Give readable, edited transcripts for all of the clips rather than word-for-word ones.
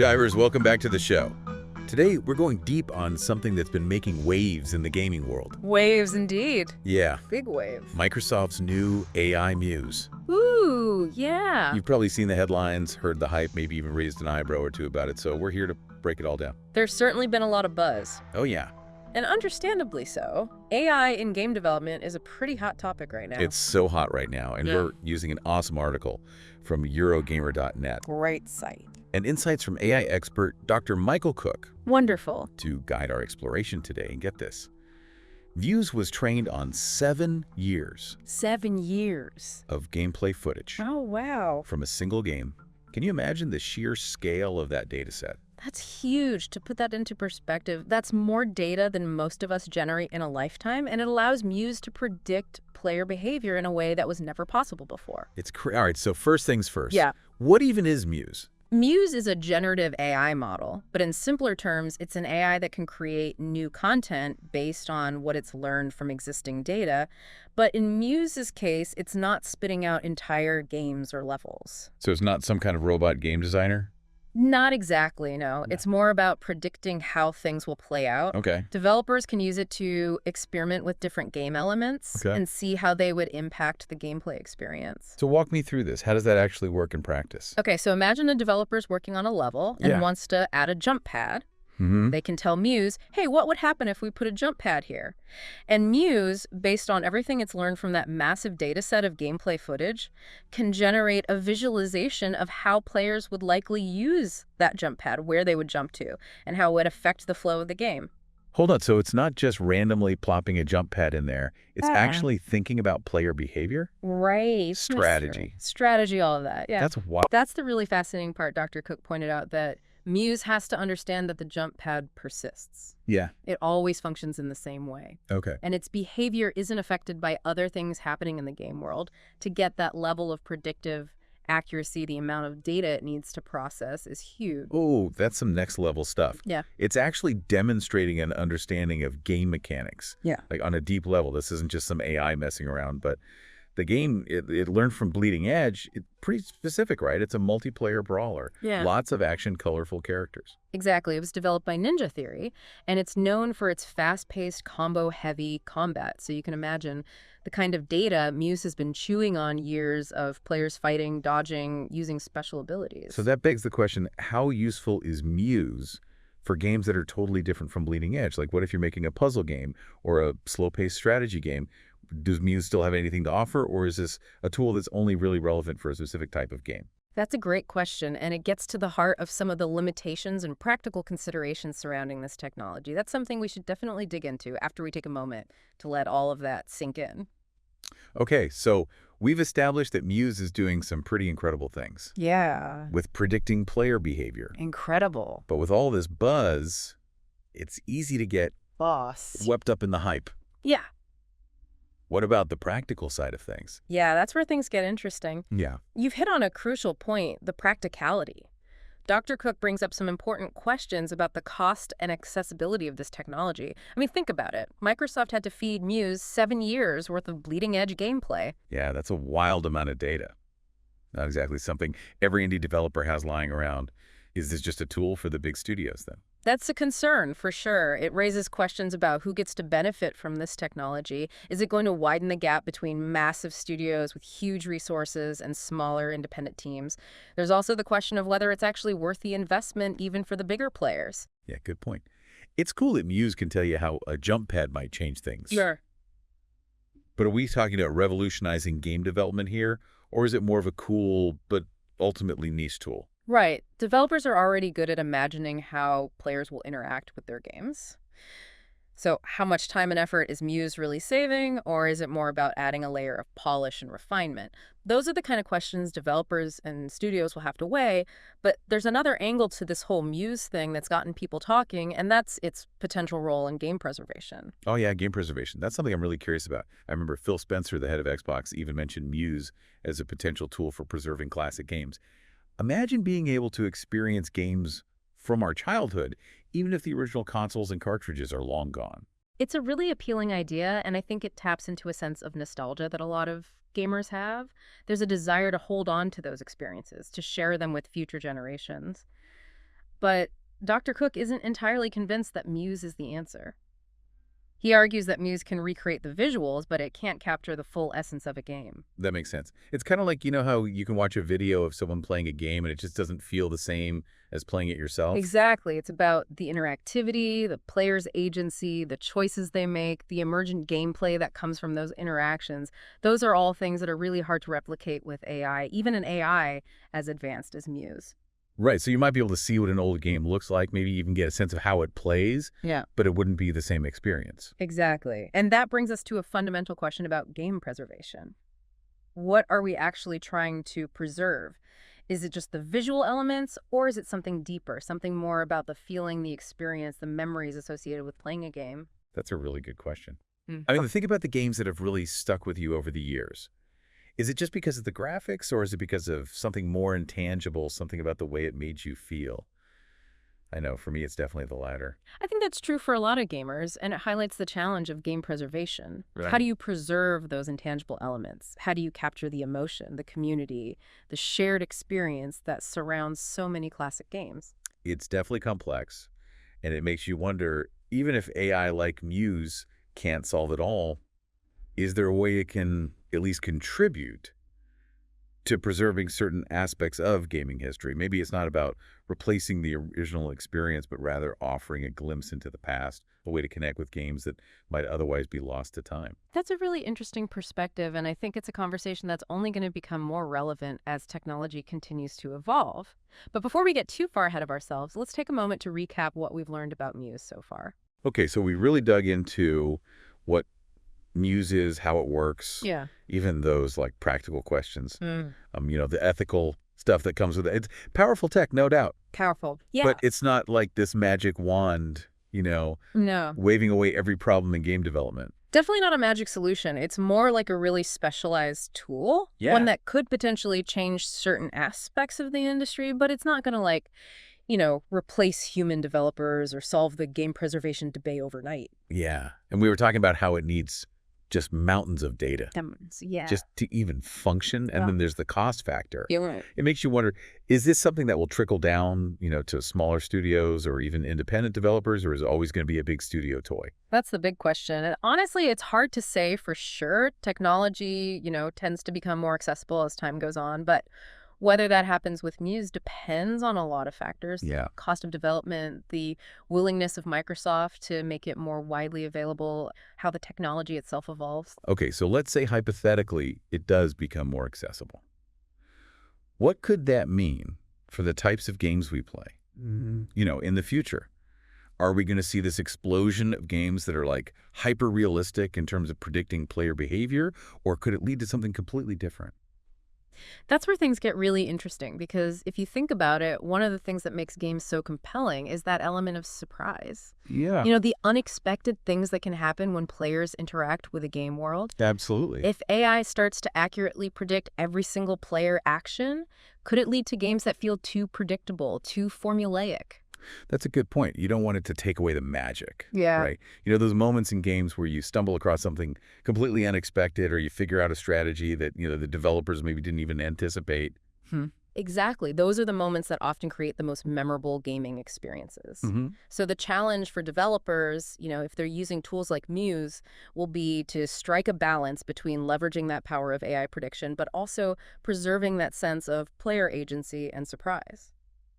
divers, welcome back to the show. Today, we're going deep on something that's been making waves in the gaming world. Waves indeed. Yeah. Big wave. Microsoft's new AI Muse. Ooh, yeah. You've probably seen the headlines, heard the hype, maybe even raised an eyebrow or two about it, so we're here to break it all down. There's certainly been a lot of buzz. Oh yeah. And understandably so. AI in game development is a pretty hot topic right now. It's so hot right now, and we're using an awesome article from Eurogamer.net. Great site. And insights from AI expert Dr. Michael Cook. Wonderful. To guide our exploration today. And get this. Muse was trained on 7 years. 7 years. Of gameplay footage. Oh, wow. From a single game. Can you imagine the sheer scale of that data set? That's huge. To put that into perspective, that's more data than most of us generate in a lifetime, and it allows Muse to predict player behavior in a way that was never possible before. All right, so first things first. Yeah. What even is Muse? Muse is a generative AI model, but in simpler terms, it's an AI that can create new content based on what it's learned from existing data. But in Muse's case, it's not spitting out entire games or levels. So it's not some kind of robot game designer? Not exactly, no. It's more about predicting how things will play out. Okay. Developers can use it to experiment with different game elements and see how they would impact the gameplay experience. So walk me through this. How does that actually work in practice? Okay, so imagine a developer's working on a level and wants to add a jump pad. They can tell Muse, hey, what would happen if we put a jump pad here? And Muse, based on everything it's learned from that massive data set of gameplay footage, can generate a visualization of how players would likely use that jump pad, where they would jump to, and how it would affect the flow of the game. Hold on, so it's not just randomly plopping a jump pad in there. It's actually thinking about player behavior? Right. Strategy. Strategy, all of that, yeah. That's wild. That's the really fascinating part. Dr. Cook pointed out that Muse has to understand that the jump pad persists. Yeah. It always functions in the same way. Okay. And its behavior isn't affected by other things happening in the game world. To get that level of predictive accuracy, the amount of data it needs to process is huge. Oh, that's some next level stuff. Yeah. It's actually demonstrating an understanding of game mechanics. Yeah. Like on a deep level. This isn't just some AI messing around, but the game, it learned from Bleeding Edge. It's pretty specific, right? It's a multiplayer brawler. Yeah. Lots of action, colorful characters. Exactly. It was developed by Ninja Theory, and it's known for its fast-paced, combo-heavy combat. So you can imagine the kind of data Muse has been chewing on years of players fighting, dodging, using special abilities. So that begs the question, how useful is Muse for games that are totally different from Bleeding Edge? Like what if you're making a puzzle game or a slow-paced strategy game? Does Muse still have anything to offer, or is this a tool that's only really relevant for a specific type of game? That's a great question, and it gets to the heart of some of the limitations and practical considerations surrounding this technology. That's something we should definitely dig into after we take a moment to let all of that sink in. Okay, so we've established that Muse is doing some pretty incredible things. Yeah. With predicting player behavior. Incredible. But with all this buzz, it's easy to get swept up in the hype. Yeah. What about the practical side of things? Yeah, that's where things get interesting. Yeah. You've hit on a crucial point, the practicality. Dr. Cook brings up some important questions about the cost and accessibility of this technology. I mean, think about it. Microsoft had to feed Muse 7 years worth of bleeding edge gameplay. Yeah, that's a wild amount of data. Not exactly something every indie developer has lying around. Is this just a tool for the big studios then? That's a concern, for sure. It raises questions about who gets to benefit from this technology. Is it going to widen the gap between massive studios with huge resources and smaller independent teams? There's also the question of whether it's actually worth the investment even for the bigger players. Yeah, good point. It's cool that Muse can tell you how a jump pad might change things. Sure. But are we talking about revolutionizing game development here, or is it more of a cool but ultimately niche tool? Right. Developers are already good at imagining how players will interact with their games. So how much time and effort is Muse really saving, or is it more about adding a layer of polish and refinement? Those are the kind of questions developers and studios will have to weigh, but there's another angle to this whole Muse thing that's gotten people talking, and that's its potential role in game preservation. Oh yeah, game preservation. That's something I'm really curious about. I remember Phil Spencer, the head of Xbox, even mentioned Muse as a potential tool for preserving classic games. Imagine being able to experience games from our childhood, even if the original consoles and cartridges are long gone. It's a really appealing idea, and I think it taps into a sense of nostalgia that a lot of gamers have. There's a desire to hold on to those experiences, to share them with future generations. But Dr. Cook isn't entirely convinced that Muse is the answer. He argues that Muse can recreate the visuals, but it can't capture the full essence of a game. That makes sense. It's kind of like, how you can watch a video of someone playing a game and it just doesn't feel the same as playing it yourself? Exactly. It's about the interactivity, the player's agency, the choices they make, the emergent gameplay that comes from those interactions. Those are all things that are really hard to replicate with AI, even an AI as advanced as Muse. Right, so you might be able to see what an old game looks like, maybe even get a sense of how it plays, Yeah. but it wouldn't be the same experience. Exactly. And that brings us to a fundamental question about game preservation. What are we actually trying to preserve? Is it just the visual elements, or is it something deeper, something more about the feeling, the experience, the memories associated with playing a game? That's a really good question. Mm. I mean, think about the games that have really stuck with you over the years. Is it just because of the graphics, or is it because of something more intangible, something about the way it made you feel? I know, for me, it's definitely the latter. I think that's true for a lot of gamers, and it highlights the challenge of game preservation. How Right. do you preserve those intangible elements? How do you capture the emotion, the community, the shared experience that surrounds so many classic games? It's definitely complex, and it makes you wonder, even if AI like Muse can't solve it all, is there a way it can at least contribute to preserving certain aspects of gaming history? Maybe it's not about replacing the original experience, but rather offering a glimpse into the past, a way to connect with games that might otherwise be lost to time. That's a really interesting perspective, and I think it's a conversation that's only going to become more relevant as technology continues to evolve. But before we get too far ahead of ourselves, let's take a moment to recap what we've learned about Muse so far. Okay, so we really dug into what Muse is, how it works, Yeah. even those like practical questions, Mm. the ethical stuff that comes with it. It's powerful tech, no doubt, Powerful. Yeah. but it's not like this magic wand, No. waving away every problem in game development. Definitely not a magic solution. It's more like a really specialized tool, Yeah. one that could potentially change certain aspects of the industry, but it's not going to replace human developers or solve the game preservation debate overnight. Yeah. And we were talking about how it needs just mountains of data Yeah. just to even function. And Yeah. then there's the cost factor. You're right. It makes you wonder, is this something that will trickle down, to smaller studios or even independent developers, or is it always going to be a big studio toy? That's the big question. And honestly, it's hard to say for sure. Technology, tends to become more accessible as time goes on, but whether that happens with Muse depends on a lot of factors. Yeah. Cost of development, the willingness of Microsoft to make it more widely available, how the technology itself evolves. Okay, so let's say hypothetically it does become more accessible. What could that mean for the types of games we play? In the future? Are we going to see this explosion of games that are like hyper realistic in terms of predicting player behavior, or could it lead to something completely different? That's where things get really interesting because if you think about it, one of the things that makes games so compelling is that element of surprise. Yeah. The unexpected things that can happen when players interact with a game world. Absolutely. If AI starts to accurately predict every single player action, could it lead to games that feel too predictable, too formulaic? That's a good point. You don't want it to take away the magic. Yeah. Right. Those moments in games where you stumble across something completely unexpected, or you figure out a strategy that, the developers maybe didn't even anticipate. Exactly. Those are the moments that often create the most memorable gaming experiences. Mm-hmm. So the challenge for developers, if they're using tools like Muse, will be to strike a balance between leveraging that power of AI prediction, but also preserving that sense of player agency and surprise.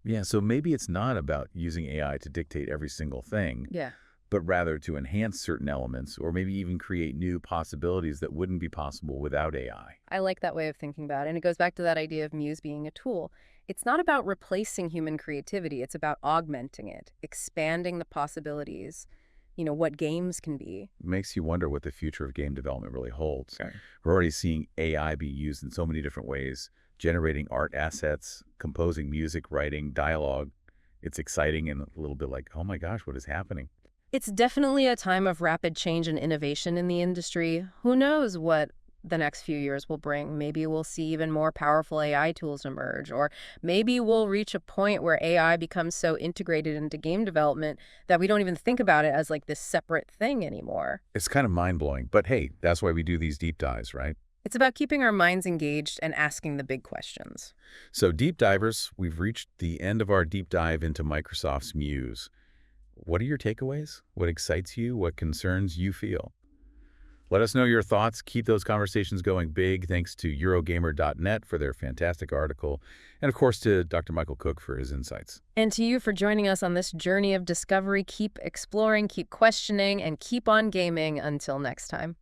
Yeah, so maybe it's not about using AI to dictate every single thing, Yeah. but rather to enhance certain elements, or maybe even create new possibilities that wouldn't be possible without AI. I like that way of thinking about it. And it goes back to that idea of Muse being a tool. It's not about replacing human creativity. It's about augmenting it, expanding the possibilities, what games can be. It makes you wonder what the future of game development really holds. Sure. We're already seeing AI be used in so many different ways, generating art assets, composing music, writing, dialogue. It's exciting and a little bit like, oh my gosh, what is happening? It's definitely a time of rapid change and innovation in the industry. Who knows what the next few years will bring? Maybe we'll see even more powerful AI tools emerge, or maybe we'll reach a point where AI becomes so integrated into game development that we don't even think about it as like this separate thing anymore. It's kind of mind-blowing, but hey, that's why we do these deep dives, right? It's about keeping our minds engaged and asking the big questions. So deep divers, we've reached the end of our deep dive into Microsoft's Muse. What are your takeaways? What excites you? What concerns you feel? Let us know your thoughts. Keep those conversations going big. Thanks to Eurogamer.net for their fantastic article. And of course to Dr. Michael Cook for his insights. And to you for joining us on this journey of discovery. Keep exploring, keep questioning, and keep on gaming. Until next time.